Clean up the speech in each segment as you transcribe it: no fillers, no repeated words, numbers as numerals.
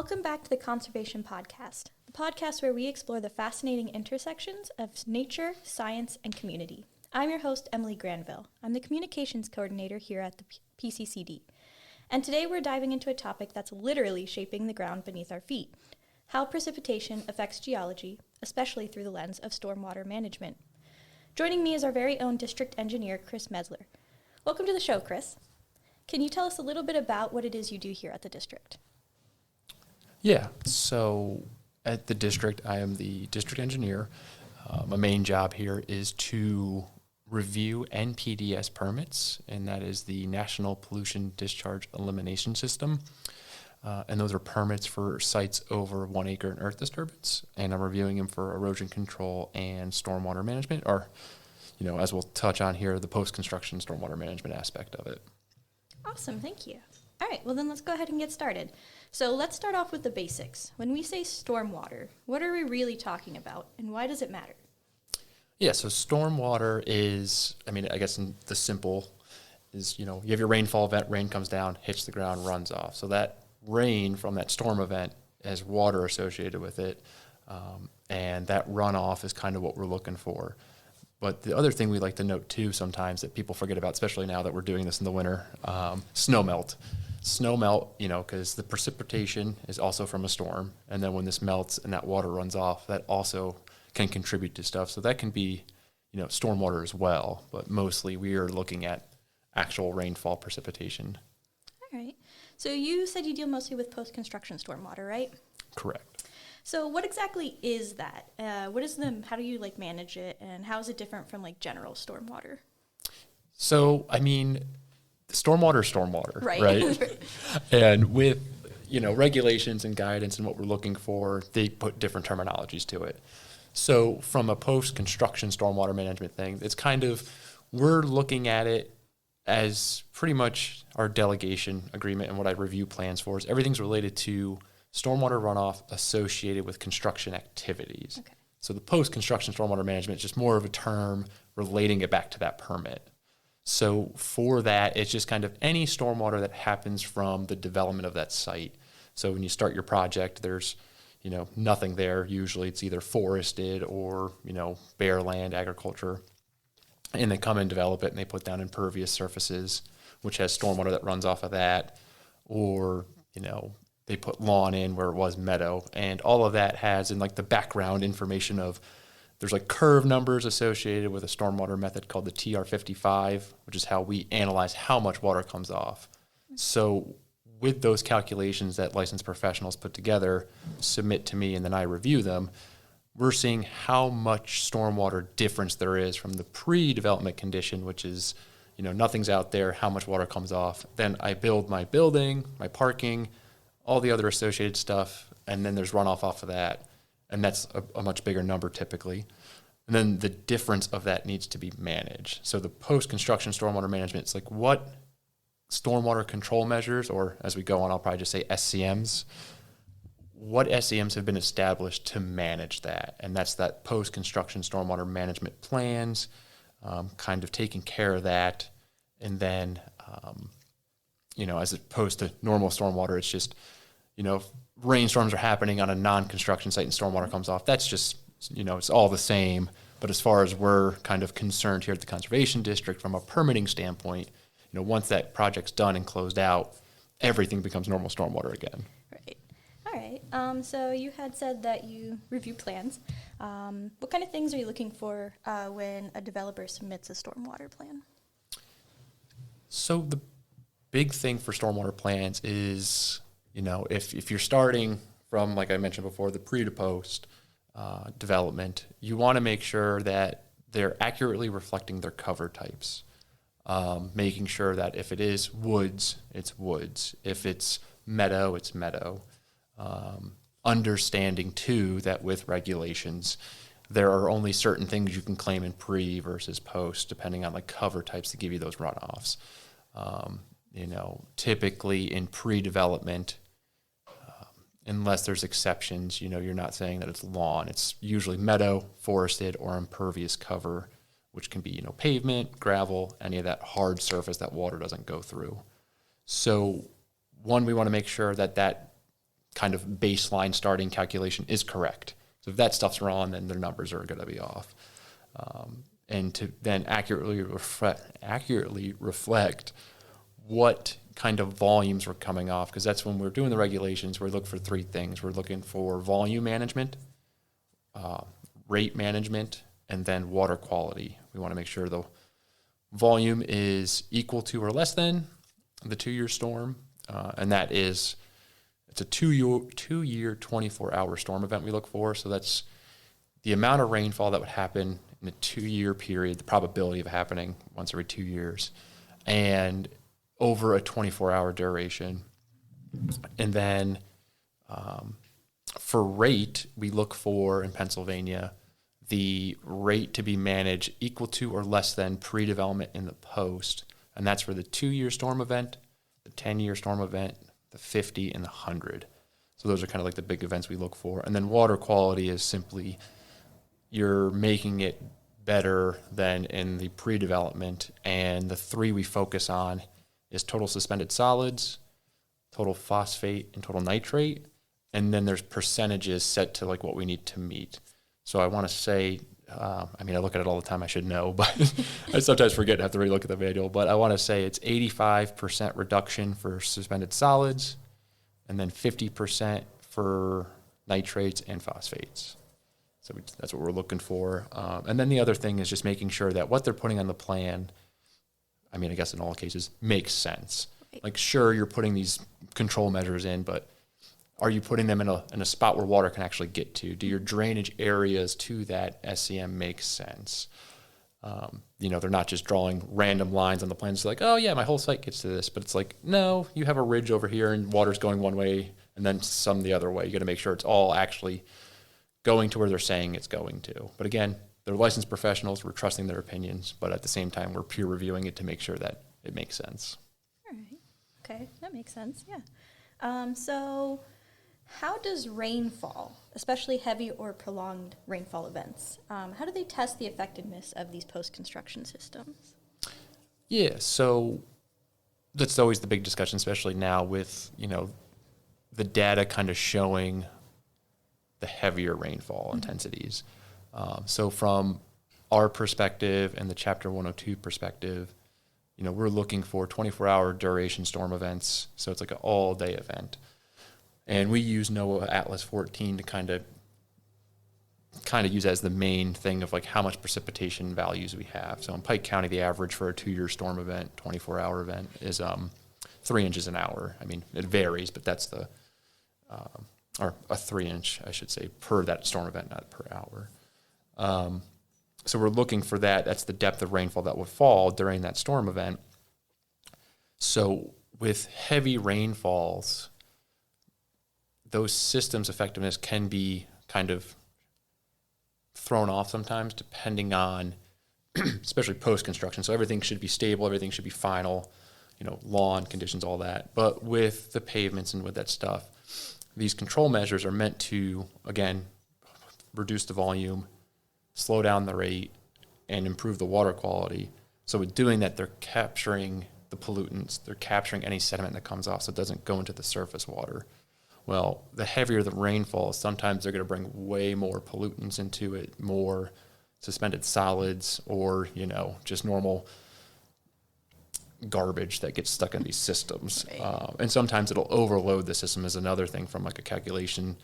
Welcome back to the Conservation Podcast, the podcast where we explore the fascinating intersections of nature, science, and community. I'm your host, Emily Granville. I'm the Communications Coordinator here at the PCCD. And today we're diving into a topic that's literally shaping the ground beneath our feet: how precipitation affects geology, especially through the lens of stormwater management. Joining me is our very own District Engineer Chris Meszler. Welcome to the show, Chris. Can you tell us a little bit about what it is you do here at the district? Yeah, so at the district, I am the district engineer. My main job here is to review NPDES permits, and that is the National Pollution Discharge Elimination System. And those are permits for sites over 1 acre in earth disturbance, and I'm reviewing them for erosion control and stormwater management, or, as we'll touch on here, the post-construction stormwater management aspect of it. Awesome, thank you. All right, well then let's go ahead and get started. So let's start off with the basics. When we say stormwater, what are we really talking about, and why does it matter? Yeah, so stormwater is, I guess in the simple is, you have your rainfall event, rain comes down, hits the ground, runs off. So that rain from that storm event has water associated with it, and that runoff is kind of what we're looking for. But the other thing we like to note too sometimes that people forget about, especially now that we're doing this in the winter, snow melt. Snow melt, because the precipitation is also from a storm, and then when this melts and that water runs off, that also can contribute to stuff. So that can be, stormwater as well, but mostly we are looking at actual rainfall precipitation. All right. So you said you deal mostly with post-construction stormwater, right? Correct. So what exactly is that? How do you manage it, and how is it different from general stormwater? So, stormwater, right? And with, regulations and guidance and what we're looking for, they put different terminologies to it. So from a post-construction stormwater management thing, it's we're looking at it as pretty much our delegation agreement, and what I review plans for is everything's related to stormwater runoff associated with construction activities. Okay. So the post-construction stormwater management is just more of a term relating it back to that permit. So for that, it's just any stormwater that happens from the development of that site. So when you start your project, there's, nothing there. Usually it's either forested or, bare land, agriculture. And they come and develop it, and they put down impervious surfaces, which has stormwater that runs off of that. Or, they put lawn in where it was meadow. And all of that has in the background information of, there's curve numbers associated with a stormwater method called the TR55, which is how we analyze how much water comes off. So with those calculations that licensed professionals put together, submit to me, and then I review them, we're seeing how much stormwater difference there is from the pre-development condition, which is, nothing's out there, how much water comes off. Then I build my building, my parking, all the other associated stuff, and then there's runoff off of that. And that's a much bigger number typically. And then the difference of that needs to be managed. So the post-construction stormwater management, it's what stormwater control measures, or as we go on, I'll probably just say SCMs, what SCMs have been established to manage that? And that's that post-construction stormwater management plans, taking care of that. And then, as opposed to normal stormwater, it's just, rainstorms are happening on a non-construction site and stormwater comes off. That's just, it's all the same. But as far as we're concerned here at the Conservation District from a permitting standpoint, once that project's done and closed out, everything becomes normal stormwater again. Right. All right. So you had said that you review plans. What kind of things are you looking for when a developer submits a stormwater plan? So the big thing for stormwater plans is, if you're starting from, like I mentioned before, the pre to post development, you want to make sure that they're accurately reflecting their cover types, making sure that if it is woods, it's woods. If it's meadow, it's meadow. Understanding, too, that with regulations, there are only certain things you can claim in pre versus post, depending on cover types to give you those runoffs. Typically in pre-development, unless there's exceptions, you're not saying that it's lawn. It's usually meadow, forested, or impervious cover, which can be, pavement, gravel, any of that hard surface that water doesn't go through. So one, we want to make sure that kind of baseline starting calculation is correct. So if that stuff's wrong, then their numbers are going to be off. And to then accurately reflect what kind of volumes were coming off, because that's when we're doing the regulations, we look for three things. We're looking for volume management, rate management, and then water quality. We want to make sure the volume is equal to or less than the 2-year storm, and that is, it's a 2-year 24-hour storm event we look for. So that's the amount of rainfall that would happen in a 2-year period, the probability of happening once every 2 years, and over a 24-hour duration. And then for rate, we look for, in Pennsylvania, the rate to be managed equal to or less than pre-development in the post. And that's for the 2-year storm event, the 10-year storm event, the 50, and the 100. So those are kind of like the big events we look for. And then water quality is simply you're making it better than in the pre-development. And the three we focus on is total suspended solids, total phosphate, and total nitrate. And then there's percentages set to like what we need to meet. So I want to say, I look at it all the time, I should know, but I sometimes forget and have to really look at the manual. But I want to say it's 85% reduction for suspended solids, and then 50% for nitrates and phosphates. So that's what we're looking for. And then the other thing is just making sure that what they're putting on the plan, I guess in all cases, makes sense. Right. Like, sure, you're putting these control measures in, but are you putting them in a spot where water can actually get to? Do your drainage areas to that SCM make sense? They're not just drawing random lines on the plan. It's like, oh yeah, my whole site gets to this. But it's like, no, you have a ridge over here and water's going one way and then some the other way. You got to make sure it's all actually going to where they're saying it's going to. But again, they're licensed professionals. We're trusting their opinions. But at the same time, we're peer reviewing it to make sure that it makes sense. All right. Okay, that makes sense. Yeah. So how does rainfall, especially heavy or prolonged rainfall events, how do they test the effectiveness of these post-construction systems? Yeah, so that's always the big discussion, especially now with, the data kind of showing the heavier rainfall intensities. So from our perspective and the Chapter 102 perspective, we're looking for 24-hour duration storm events. So it's like an all-day event. And we use NOAA Atlas 14 to kind of use as the main thing of like how much precipitation values we have. So in Pike County, the average for a 2-year storm event, 24-hour event, is 3 inches an hour. It varies, but that's or a 3-inch, I should say, per that storm event, not per hour. So we're looking for that. That's the depth of rainfall that would fall during that storm event. So with heavy rainfalls, those systems' effectiveness can be kind of thrown off sometimes depending on, especially post-construction. So everything should be stable, everything should be final, lawn conditions, all that. But with the pavements and with that stuff, these control measures are meant to, again, reduce the volume, slow down the rate, and improve the water quality. So with doing that, they're capturing the pollutants, they're capturing any sediment that comes off so it doesn't go into the surface water. Well, the heavier the rainfall, sometimes they're going to bring way more pollutants into it, more suspended solids, or, just normal garbage that gets stuck in these systems. Right. And sometimes it'll overload the system is another thing from like a calculation.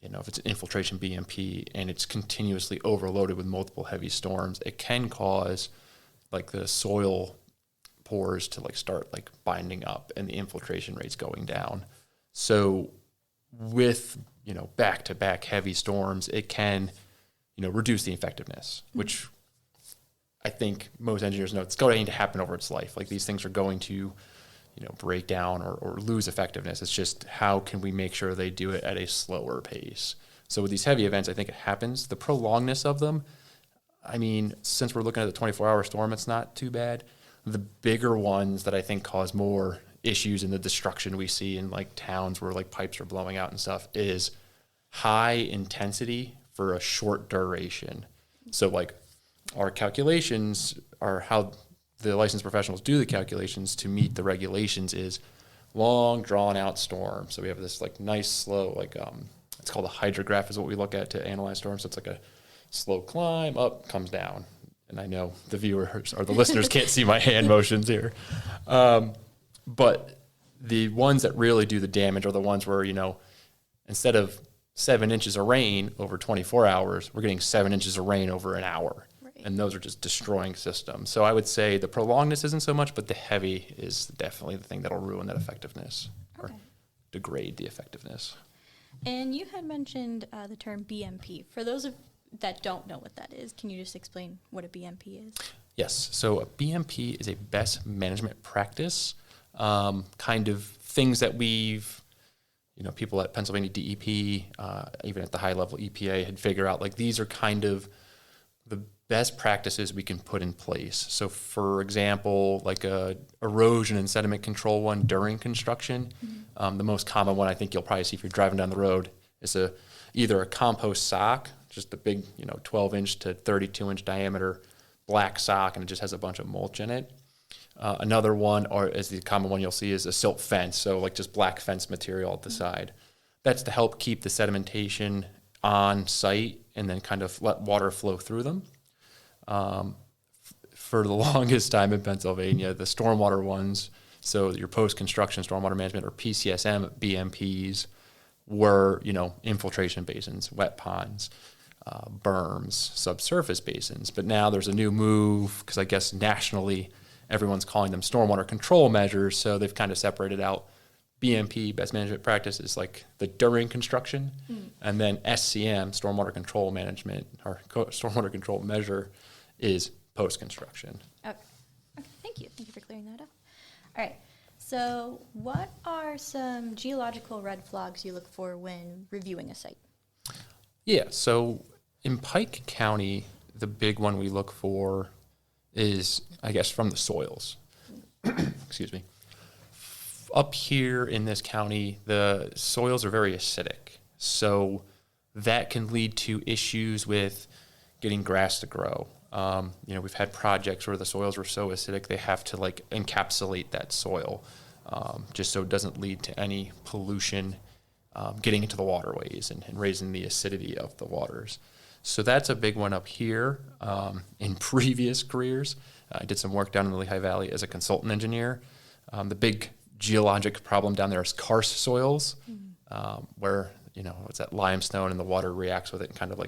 If it's an infiltration BMP and it's continuously overloaded with multiple heavy storms, it can cause like the soil pores to like start like binding up and the infiltration rates going down. So with, back-to-back heavy storms, it can, reduce the effectiveness, which I think most engineers know it's going to happen over its life. Like these things are going to, break down or lose effectiveness. It's just how can we make sure they do it at a slower pace? So with these heavy events, I think it happens. The prolongedness of them, since we're looking at the 24-hour storm, it's not too bad. The bigger ones that I think cause more issues in the destruction we see in like towns where like pipes are blowing out and stuff is high intensity for a short duration. So like our calculations are how the licensed professionals do the calculations to meet the regulations is long drawn out storm. So we have this like nice slow, like it's called a hydrograph is what we look at to analyze storms. So it's like a slow climb up, comes down. And I know the viewers or the listeners can't see my hand motions here. But the ones that really do the damage are the ones where, instead of 7 inches of rain over 24 hours, we're getting 7 inches of rain over an hour. Right. And those are just destroying systems. So I would say the prolongedness isn't so much, but the heavy is definitely the thing that'll ruin that effectiveness or degrade the effectiveness. And you had mentioned the term BMP. For those that don't know what that is, can you just explain what a BMP is? Yes. So a BMP is a best management practice, kind of things that we've, people at Pennsylvania DEP, even at the high level EPA had figured out, like these are kind of the best practices we can put in place. So for example, like a erosion and sediment control one during construction, the most common one I think you'll probably see if you're driving down the road is either a compost sock, just a big, 12-inch to 32-inch diameter black sock, and it just has a bunch of mulch in it. Another one, or is the common one you'll see, is a silt fence, so like just black fence material at the side. That's to help keep the sedimentation on site and then kind of let water flow through them. For the longest time in Pennsylvania, the stormwater ones, so your post-construction stormwater management or PCSM BMPs were, infiltration basins, wet ponds, berms, subsurface basins. But now there's a new move, because I guess nationally everyone's calling them stormwater control measures, so they've kind of separated out BMP, best management practices, like the during construction, and then SCM, stormwater control management, or stormwater control measure, is post-construction. Okay, thank you. Thank you for clearing that up. All right, so what are some geological red flags you look for when reviewing a site? Yeah, so in Pike County, the big one we look for is, I guess, from the soils. Excuse me. Up here in this county, the soils are very acidic. So that can lead to issues with getting grass to grow. We've had projects where the soils were so acidic they have to encapsulate that soil, just so it doesn't lead to any pollution getting into the waterways and raising the acidity of the waters. So that's a big one up here. In previous careers, I did some work down in the Lehigh Valley as a consultant engineer. The big geologic problem down there is karst soils, where, it's that limestone and the water reacts with it and kind of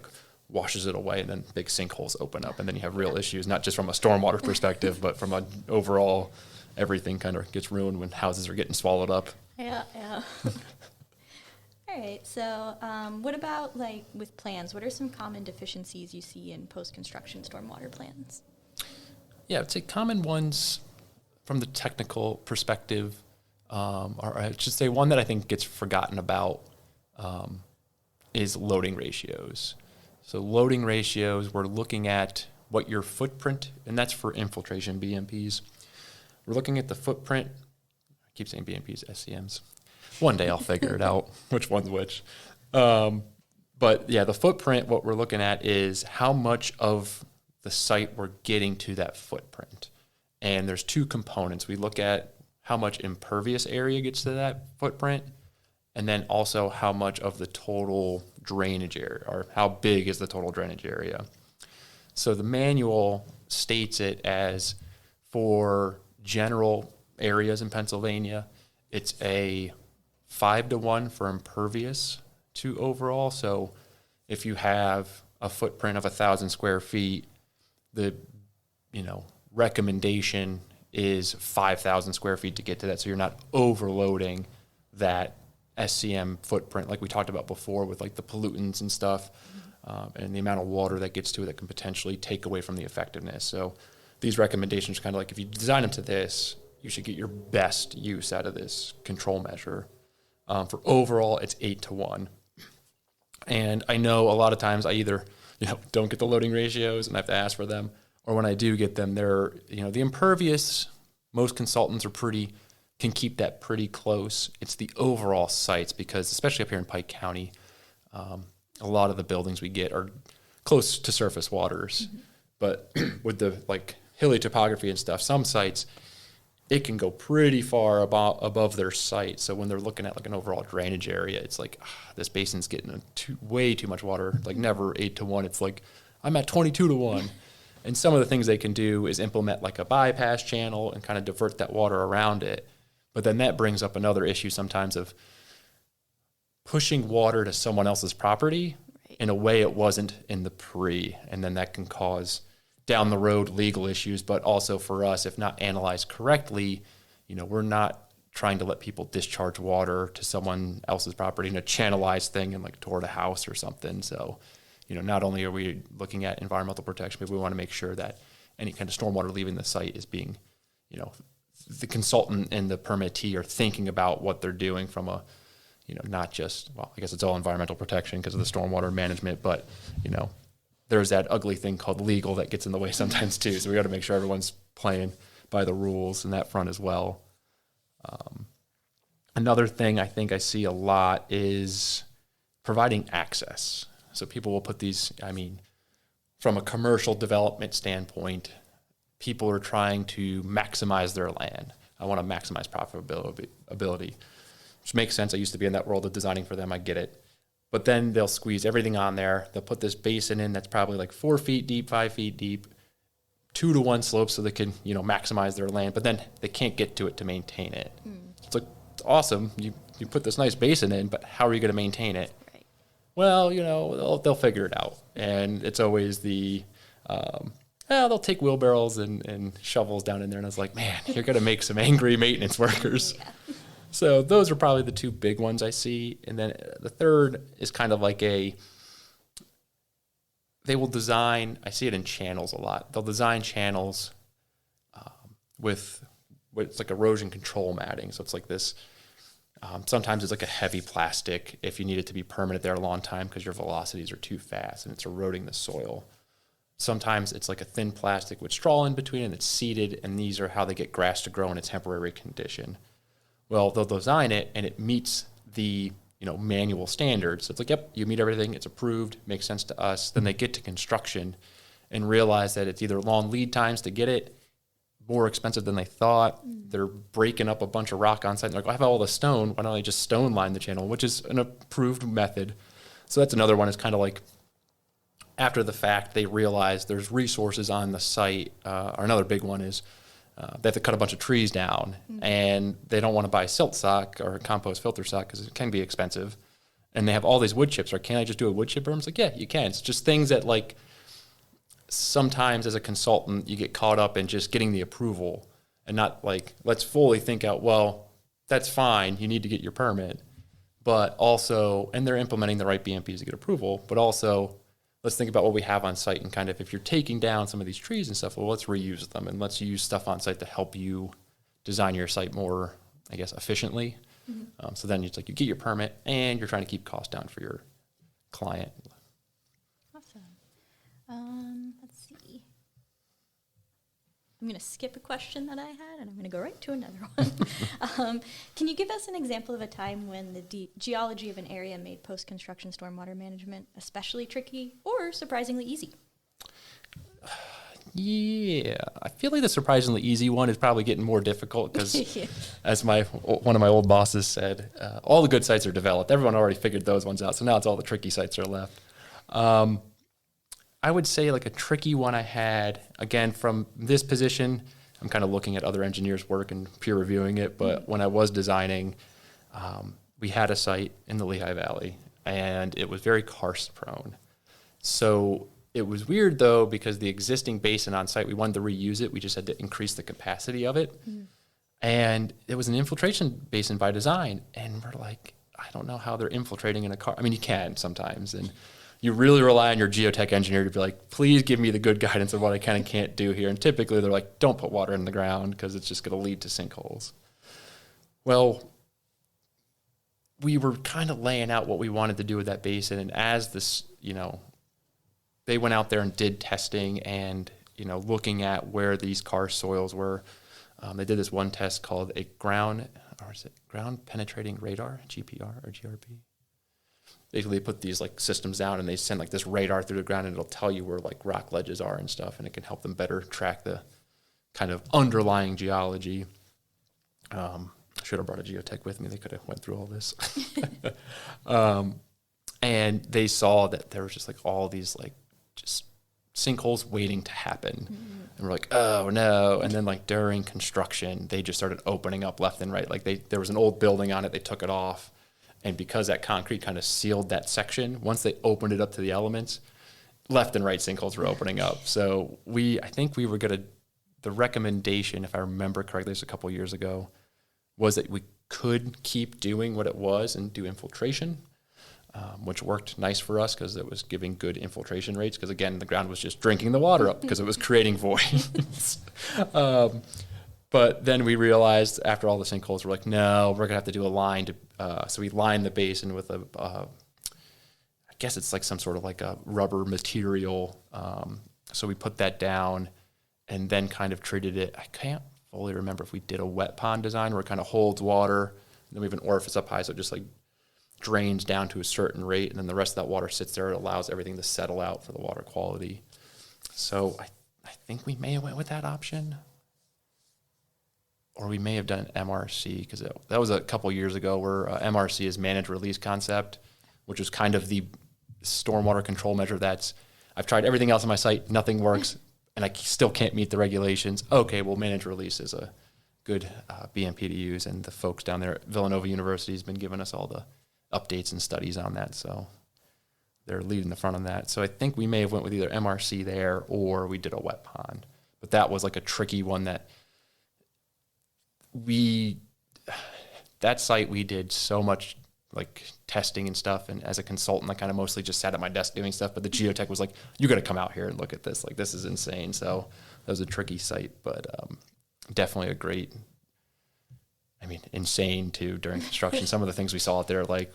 washes it away, and then big sinkholes open up, and then you have real issues, not just from a stormwater perspective, but from an overall, everything kind of gets ruined when houses are getting swallowed up. Yeah. All right, so what about with plans? What are some common deficiencies you see in post-construction stormwater plans? Yeah, I'd say common ones from the technical perspective, or I should say one that I think gets forgotten about is loading ratios. So loading ratios, we're looking at what your footprint, and that's for infiltration BMPs. We're looking at the footprint. I keep saying BMPs, SCMs. One day I'll figure it out, which one's which. But yeah, the footprint, what we're looking at is how much of the site we're getting to that footprint. And there's two components. We look at how much impervious area gets to that footprint, and then also how much of the total drainage area, or how big is the total drainage area. So the manual states it as, for general areas in Pennsylvania, it's a 5-to-1 for impervious to overall. So if you have a footprint of 1,000 square feet, the recommendation is 5,000 square feet to get to that, so you're not overloading that SCM footprint like we talked about before with the pollutants and stuff, and the amount of water that gets to it that can potentially take away from the effectiveness. So these recommendations are kind of if you design them to this, you should get your best use out of this control measure. For overall, it's 8-to-1. And I know a lot of times I either don't get the loading ratios and I have to ask for them, or when I do get them, they're the impervious. Most consultants can keep that pretty close. It's the overall sites, because especially up here in Pike County, a lot of the buildings we get are close to surface waters. Mm-hmm. But with the hilly topography and stuff, some sites, it can go pretty far above their site. So when they're looking at like an overall drainage area, it's like, this basin's getting way too much water, like never 8-1. It's like, I'm at 22-1. And some of the things they can do is implement like a bypass channel and kind of divert that water around it. But then that brings up another issue sometimes of pushing water to someone else's property in a way it wasn't in the pre. And then that can cause down the road legal issues, but also for us, if not analyzed correctly, we're not trying to let people discharge water to someone else's property in a channelized thing and like toward a house or something. So, not only are we looking at environmental protection, but we want to make sure that any kind of stormwater leaving the site is being, the consultant and the permittee are thinking about what they're doing from a, not just, I guess it's all environmental protection because of the stormwater management, but, there's that ugly thing called legal that gets in the way sometimes too. So we got to make sure everyone's playing by the rules in that front as well. Another thing I think I see a lot is providing access. So people will put these, from a commercial development standpoint, people are trying to maximize their land. I want to maximize profitability, which makes sense. I used to be in that world of designing for them. I get it. But then they'll squeeze everything on there. They'll put this basin in that's probably like 4 feet deep, 5 feet deep, 2-to-1 slope so they can, maximize their land. But then they can't get to it to maintain it. It's like, it's awesome. You put this nice basin in, but how are you going to maintain it? Right. Well, they'll figure it out. And it's always the, they'll take wheelbarrows and shovels down in there. And I was like, man, you're going to make some angry maintenance workers. Yeah. So those are probably the two big ones I see. And then the third is kind of like they will design, I see it in channels a lot. They'll design channels with it's like erosion control matting. So it's like this, sometimes it's like a heavy plastic if you need it to be permanent there a long time because your velocities are too fast and it's eroding the soil. Sometimes it's like a thin plastic with straw in between and it's seeded, and these are how they get grass to grow in a temporary condition. Well, they'll design it and it meets the manual standards. So it's like, yep, you meet everything, it's approved, makes sense to us. Then they get to construction and realize that it's either long lead times to get it, more expensive than they thought. They're breaking up a bunch of rock on site. They're like, I have all the stone, why don't I just stone line the channel, which is an approved method. So that's another one. It's kind of like after the fact, they realize there's resources on the site. Or another big one is they have to cut a bunch of trees down, and they don't want to buy silt sock or compost filter sock because it can be expensive. And they have all these wood chips. Or can I just do a wood chip berm? It's like, yeah, you can. It's just things that like sometimes as a consultant you get caught up in just getting the approval and not like let's fully think out, well, that's fine, you need to get your permit, but also, and they're implementing the right BMPs to get approval, but also let's think about what we have on site and kind of if you're taking down some of these trees and stuff, well, let's reuse them and let's use stuff on site to help you design your site more, I guess, efficiently. So then it's like you get your permit and you're trying to keep costs down for your client. Awesome. Let's see. I'm going to skip a question that I had, and I'm going to go right to another one. Can you give us an example of a time when the geology of an area made post-construction stormwater management especially tricky or surprisingly easy? Yeah, I feel like the surprisingly easy one is probably getting more difficult because, Yeah. as one of my old bosses said, all the good sites are developed. Everyone already figured those ones out, so now it's all the tricky sites are left. I would say like a tricky one I had, again, from this position, I'm kind of looking at other engineers' work and peer reviewing it, but when I was designing, we had a site in the Lehigh Valley, and it was very karst prone. So it was weird, though, because the existing basin on site, we wanted to reuse it. We just had to increase the capacity of it. And it was an infiltration basin by design. And we're like, I don't know how they're infiltrating in a car. I mean, you can sometimes. And you really rely on your geotech engineer to be like, please give me the good guidance of what I can and can't do here. And typically they're like, don't put water in the ground because it's just going to lead to sinkholes. Well, we were kind of laying out what we wanted to do with that basin. And as this, they went out there and did testing and, looking at where these karst soils were. They did this one test called a ground penetrating radar, GPR or GRP. Basically, they put these like systems down and they send like this radar through the ground and it'll tell you where like rock ledges are and stuff, and it can help them better track the kind of underlying geology. I should have brought a geotech with me. They could have went through all this. And they saw that there was just like all these like just sinkholes waiting to happen. And we're like, oh no. And then like during construction, they just started opening up left and right. Like there was an old building on it. They took it off. And because that concrete kind of sealed that section, once they opened it up to the elements, left and right sinkholes were opening up. So I think we were the recommendation, if I remember correctly, this a couple of years ago, was that we could keep doing what it was and do infiltration, which worked nice for us because it was giving good infiltration rates. Because again, the ground was just drinking the water up because it was creating voids. But then we realized after all the sinkholes, we're like, no, we're gonna have to do a line so we lined the basin with I guess it's like some sort of like a rubber material. So we put that down and then kind of treated it. I can't fully remember if we did a wet pond design where it kind of holds water, and then we have an orifice up high, so it just like drains down to a certain rate, and then the rest of that water sits there. It allows everything to settle out for the water quality. So I think we may have went with that option, or we may have done an MRC, because that was a couple years ago where MRC is managed release concept, which is kind of the stormwater control measure I've tried everything else on my site, nothing works, and I still can't meet the regulations. Okay, well, managed release is a good BMP to use, and the folks down there at Villanova University has been giving us all the updates and studies on that, so they're leading the front on that. So I think we may have went with either MRC there or we did a wet pond. But that was like a tricky one that that site we did so much like testing and stuff, and as a consultant I kind of mostly just sat at my desk doing stuff, but the geotech was like, you got to come out here and look at this, like this is insane. So that was a tricky site, but definitely a great, insane too during construction. Some of the things we saw out there, like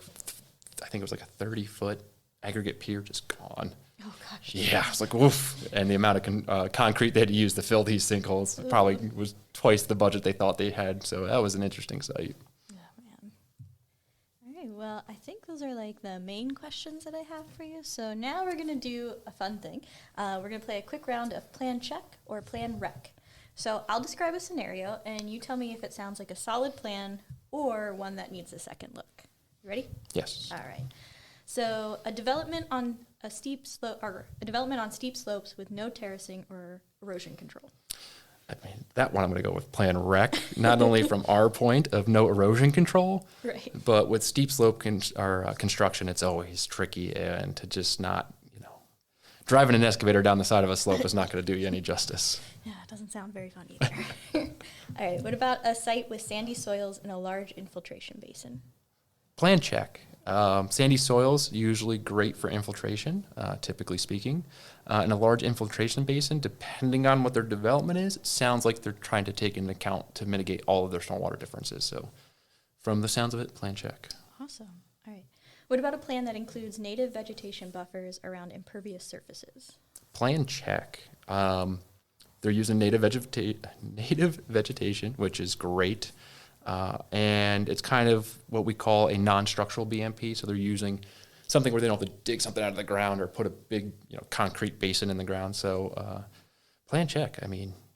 I think it was like a 30-foot aggregate pier just gone. Oh gosh. Yeah, it's like woof. And the amount of concrete they had to use to fill these sinkholes probably was twice the budget they thought they had. So that was an interesting site. Oh man. All right, well, I think those are like the main questions that I have for you. So now we're gonna do a fun thing. We're gonna play a quick round of plan check or plan wreck. So I'll describe a scenario, and you tell me if it sounds like a solid plan or one that needs a second look. You ready? Yes. All right. So a development on steep slopes with no terracing or erosion control. That one I'm going to go with plan wreck, not only from our point of no erosion control, right, but with steep slope construction, it's always tricky, and to just not, driving an excavator down the side of a slope is not going to do you any justice. Yeah, it doesn't sound very fun either. All right, what about a site with sandy soils and a large infiltration basin? Plan check. Sandy soils, usually great for infiltration, typically speaking. And a large infiltration basin, depending on what their development is, it sounds like they're trying to take into account to mitigate all of their stormwater differences. So from the sounds of it, plan check. Awesome. All right. What about a plan that includes native vegetation buffers around impervious surfaces? Plan check. They're using native vegetation, which is great. And it's kind of what we call a non-structural BMP. So they're using something where they don't have to dig something out of the ground or put a big, concrete basin in the ground. So plan check.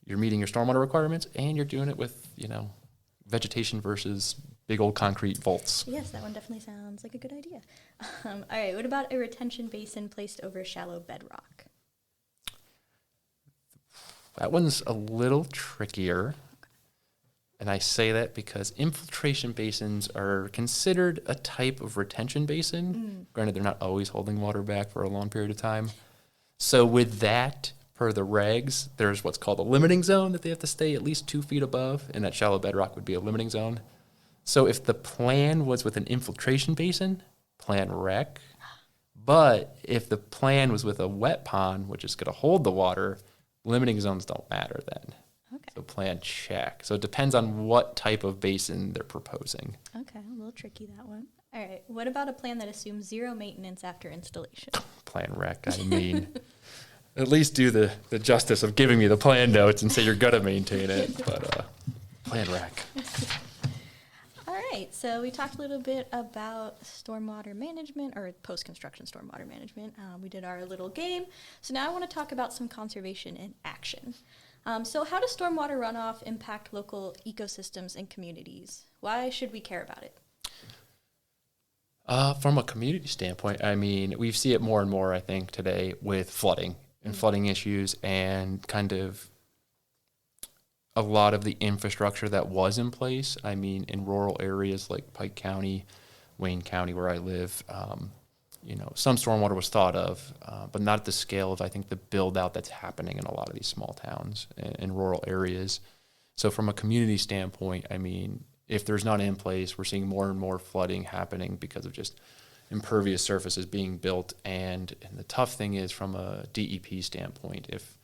You're meeting your stormwater requirements, and you're doing it with, vegetation versus big old concrete vaults. Yes, that one definitely sounds like a good idea. All right, what about a retention basin placed over shallow bedrock? That one's a little trickier. And I say that because infiltration basins are considered a type of retention basin. Granted, they're not always holding water back for a long period of time. So with that, per the regs, there's what's called a limiting zone that they have to stay at least 2 feet above, and that shallow bedrock would be a limiting zone. So if the plan was with an infiltration basin, plan wreck. But if the plan was with a wet pond, which is going to hold the water, limiting zones don't matter then. Okay. So plan check. So it depends on what type of basin they're proposing. Okay, a little tricky, that one. All right, what about a plan that assumes zero maintenance after installation? Plan wreck, at least do the justice of giving me the plan notes and say you're going to maintain it, but plan wreck. All right, so we talked a little bit about stormwater management, or post-construction stormwater management. We did our little game. So now I want to talk about some conservation in action. So how does stormwater runoff impact local ecosystems and communities? Why should we care about it? From a community standpoint, I mean, we see it more and more, I think, today with flooding and flooding issues and kind of a lot of the infrastructure that was in place. I mean, in rural areas like Pike County, Wayne County, where I live, some stormwater was thought of, but not at the scale of, I think, the build out that's happening in a lot of these small towns and rural areas. So from a community standpoint, I mean, if there's none in place, we're seeing more and more flooding happening because of just impervious surfaces being built. And the tough thing is from a DEP standpoint, if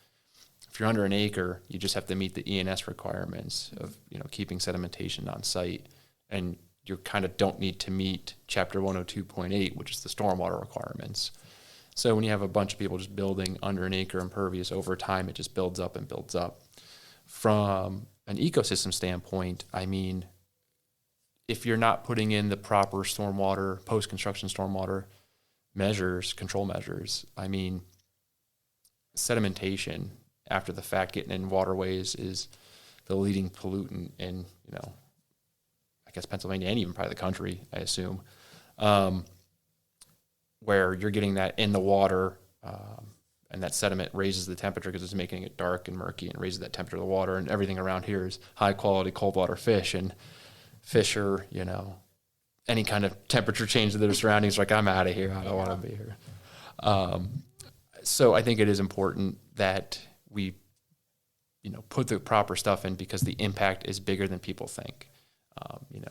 you're under an acre, you just have to meet the ENS requirements of, keeping sedimentation on site. And you kind of don't need to meet Chapter 102.8, which is the stormwater requirements. So when you have a bunch of people just building under an acre impervious over time, it just builds up and builds up. From an ecosystem standpoint, I mean, if you're not putting in the proper stormwater, post-construction stormwater control measures, I mean, sedimentation after the fact getting in waterways is the leading pollutant in, I guess Pennsylvania and even probably the country, I assume, where you're getting that in the water, and that sediment raises the temperature because it's making it dark and murky and raises that temperature of the water, and everything around here is high quality cold water fish, and fish are, any kind of temperature change to their surroundings, like, I'm out of here, I don't want to be here. So I think it is important that we, put the proper stuff in because the impact is bigger than people think.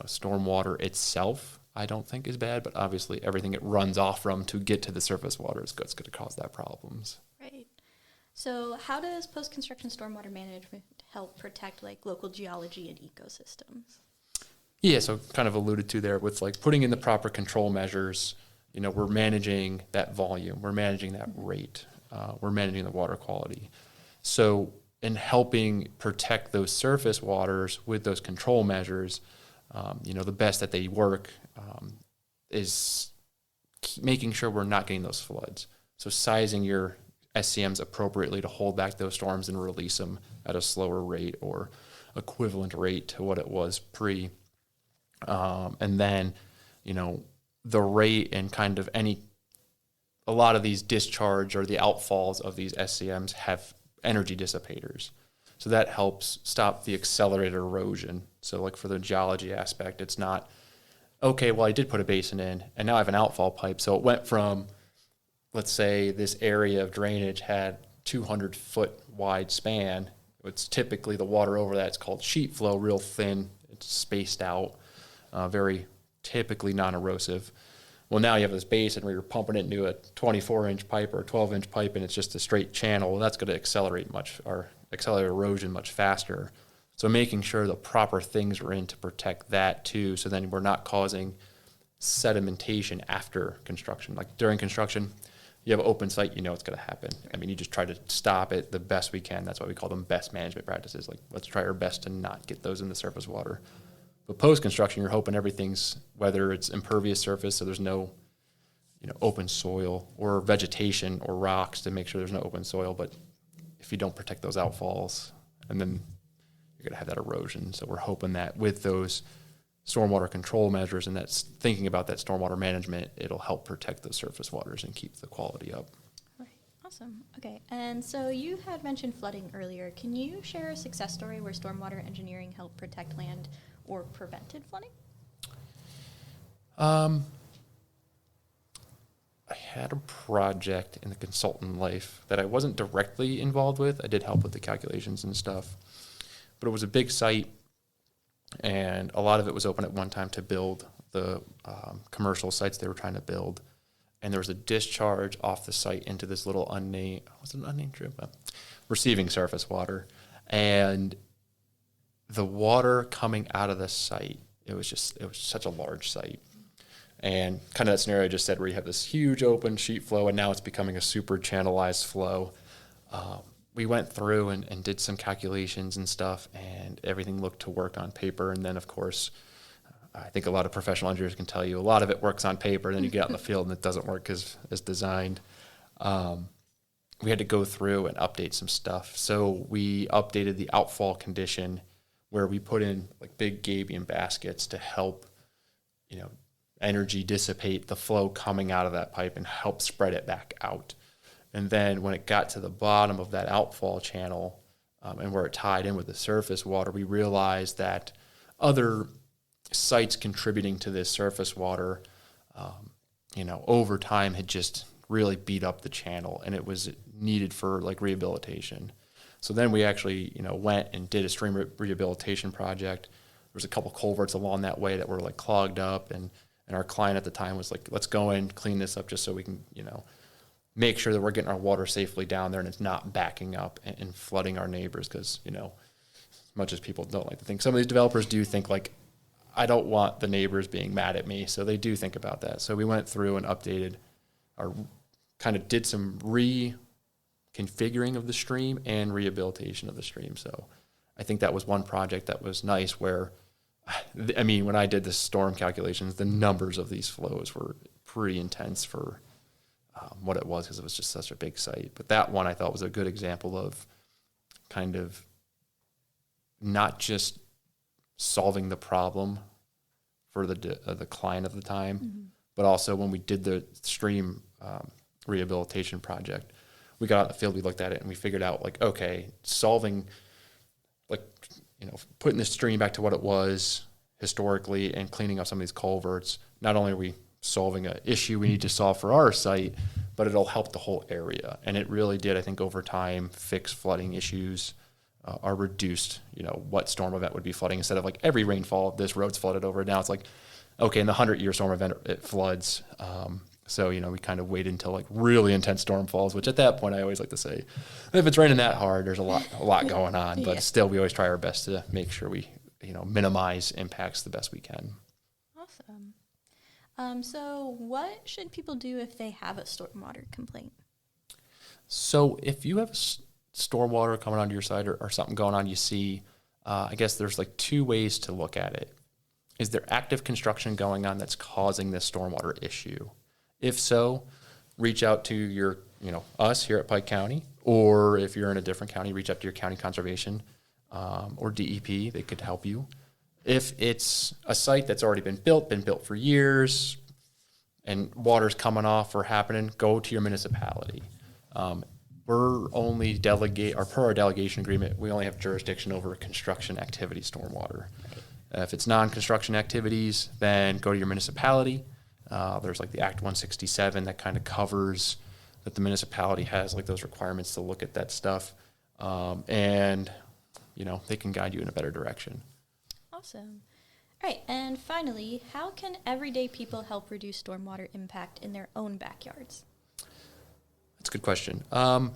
Stormwater itself, I don't think is bad, but obviously everything it runs off from to get to the surface water is going to cause that problems. Right. So how does post-construction stormwater management help protect local geology and ecosystems? Yeah, so kind of alluded to there with putting in the proper control measures. We're managing that volume, we're managing that rate, we're managing the water quality. So in helping protect those surface waters with those control measures, the best that they work is making sure we're not getting those floods. So sizing your SCMs appropriately to hold back those storms and release them at a slower rate or equivalent rate to what it was pre. And then, the rate and kind of a lot of these discharge or the outfalls of these SCMs have energy dissipators. So that helps stop the accelerated erosion. So for the geology aspect, it's not, okay, well, I did put a basin in and now I have an outfall pipe. So it went from, let's say this area of drainage had 200-foot wide span. It's typically the water over that, it's called sheet flow, real thin, it's spaced out. Very typically non-erosive. Well, now you have this basin where you're pumping it into a 24-inch pipe or a 12-inch pipe, and it's just a straight channel. Well, that's going to accelerate erosion much faster. So making sure the proper things are in to protect that too, so then we're not causing sedimentation after construction. Like during construction, you have an open site, it's going to happen. I mean, you just try to stop it the best we can. That's why we call them best management practices. Let's try our best to not get those in the surface water. But post-construction, you're hoping everything's, whether it's impervious surface, so there's no, open soil, or vegetation or rocks to make sure there's no open soil. But if you don't protect those outfalls, and then you're going to have that erosion. So we're hoping that with those stormwater control measures and that's thinking about that stormwater management, it'll help protect those surface waters and keep the quality up. Right. Awesome. Okay. And so you had mentioned flooding earlier. Can you share a success story where stormwater engineering helped protect land or prevented flooding? I had a project in the consultant life that I wasn't directly involved with. I did help with the calculations and stuff, but it was a big site, and a lot of it was open at one time to build the commercial sites they were trying to build. And there was a discharge off the site into this little unnamed receiving surface water. And the water coming out of the site, it was such a large site. And kind of that scenario I just said where you have this huge open sheet flow and now it's becoming a super channelized flow. We went through and did some calculations and stuff, and everything looked to work on paper. And then, of course, I think a lot of professional engineers can tell you a lot of it works on paper, and then you get out in the field and it doesn't work as designed. we had to go through and update some stuff. So we updated the outfall condition where we put in like big gabion baskets to help, energy dissipate the flow coming out of that pipe and help spread it back out. And then when it got to the bottom of that outfall channel and where it tied in with the surface water, we realized that other sites contributing to this surface water, over time had just really beat up the channel, and it was needed for like rehabilitation. So then we actually, went and did a stream rehabilitation project. There was a couple culverts along that way that were like clogged up, and our client at the time was like, let's go in, clean this up just so we can, make sure that we're getting our water safely down there and it's not backing up and flooding our neighbors. Because, as much as people don't like to think, some of these developers do think like, I don't want the neighbors being mad at me. So they do think about that. So we went through and updated or kind of did some reconfiguring of the stream and rehabilitation of the stream. So I think that was one project that was nice where, when I did the storm calculations, the numbers of these flows were pretty intense for what it was, because it was just such a big site. But that one I thought was a good example of kind of not just solving the problem for the client at the time, but also when we did the stream rehabilitation project, we got out in the field, we looked at it, and we figured out like, okay, solving, like, putting the stream back to what it was historically and cleaning up some of these culverts, not only are we solving an issue we need to solve for our site, but it'll help the whole area. And it really did, I think, over time, fix flooding issues or reduced, what storm event would be flooding. Instead of like every rainfall, this road's flooded over. Now it's like, okay, in the 100-year storm event, it floods. So, we kind of wait until like really intense storm falls, which at that point I always like to say, if it's raining that hard, there's a lot going on, but still we always try our best to make sure we, minimize impacts the best we can. Awesome. So what should people do if they have a stormwater complaint? So if you have stormwater coming onto your site or something going on, you see, I guess there's like two ways to look at it. Is there active construction going on that's causing this stormwater issue? If so, reach out to us here at Pike County, or if you're in a different county, reach out to your county conservation or DEP. They could help you. If it's a site that's already been built for years, and water's coming off or happening, go to your municipality. We're only per our delegation agreement, we only have jurisdiction over construction activity stormwater. If it's non-construction activities, then go to your municipality. There's like the Act 167 that kind of covers that the municipality has like those requirements to look at that stuff. And they can guide you in a better direction. Awesome. All right, and finally, how can everyday people help reduce stormwater impact in their own backyards? That's a good question. I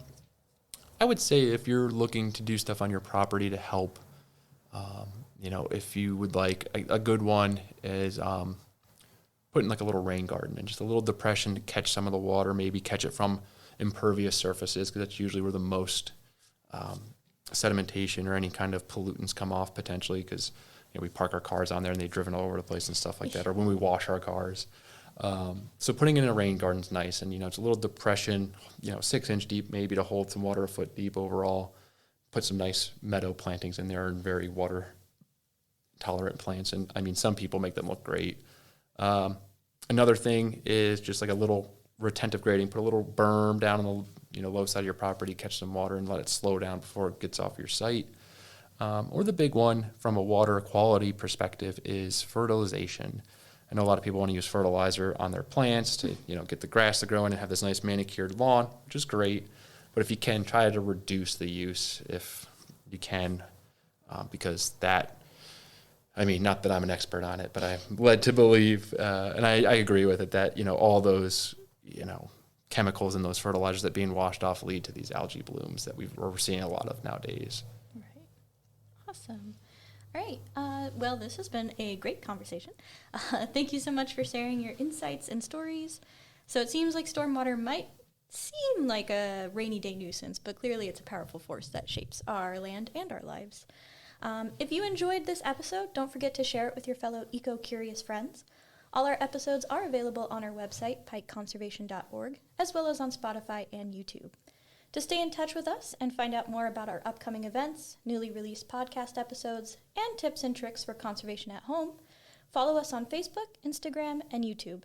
would say if you're looking to do stuff on your property to help, if you would like, a good one is putting like a little rain garden and just a little depression to catch some of the water, maybe catch it from impervious surfaces, because that's usually where the most sedimentation or any kind of pollutants come off potentially, because we park our cars on there and they've driven all over the place and stuff like that, or when we wash our cars. So putting it in a rain garden is nice, and it's a little depression, 6-inch deep maybe to hold some water, a foot deep overall. Put some nice meadow plantings in there and very water tolerant plants, and some people make them look great. Another thing is just like a little retentive grading. Put a little berm down on the low side of your property, catch some water and let it slow down before it gets off your site. Or the big one from a water quality perspective is fertilization. I know a lot of people want to use fertilizer on their plants to, get the grass to grow in and have this nice manicured lawn, which is great. But if you can, try to reduce the use if you can, because that, not that I'm an expert on it, but I'm led to believe, and I agree with it, that, all those, chemicals in those fertilizers that being washed off lead to these algae blooms that we're seeing a lot of nowadays. Right. Awesome. All right. Well, this has been a great conversation. Thank you so much for sharing your insights and stories. So it seems like stormwater might seem like a rainy day nuisance, but clearly it's a powerful force that shapes our land and our lives. If you enjoyed this episode, don't forget to share it with your fellow eco-curious friends. All our episodes are available on our website, pikeconservation.org, as well as on Spotify and YouTube. To stay in touch with us and find out more about our upcoming events, newly released podcast episodes, and tips and tricks for conservation at home, follow us on Facebook, Instagram, and YouTube.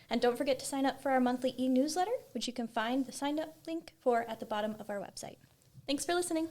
And don't forget to sign up for our monthly e-newsletter, which you can find the sign up link for at the bottom of our website. Thanks for listening.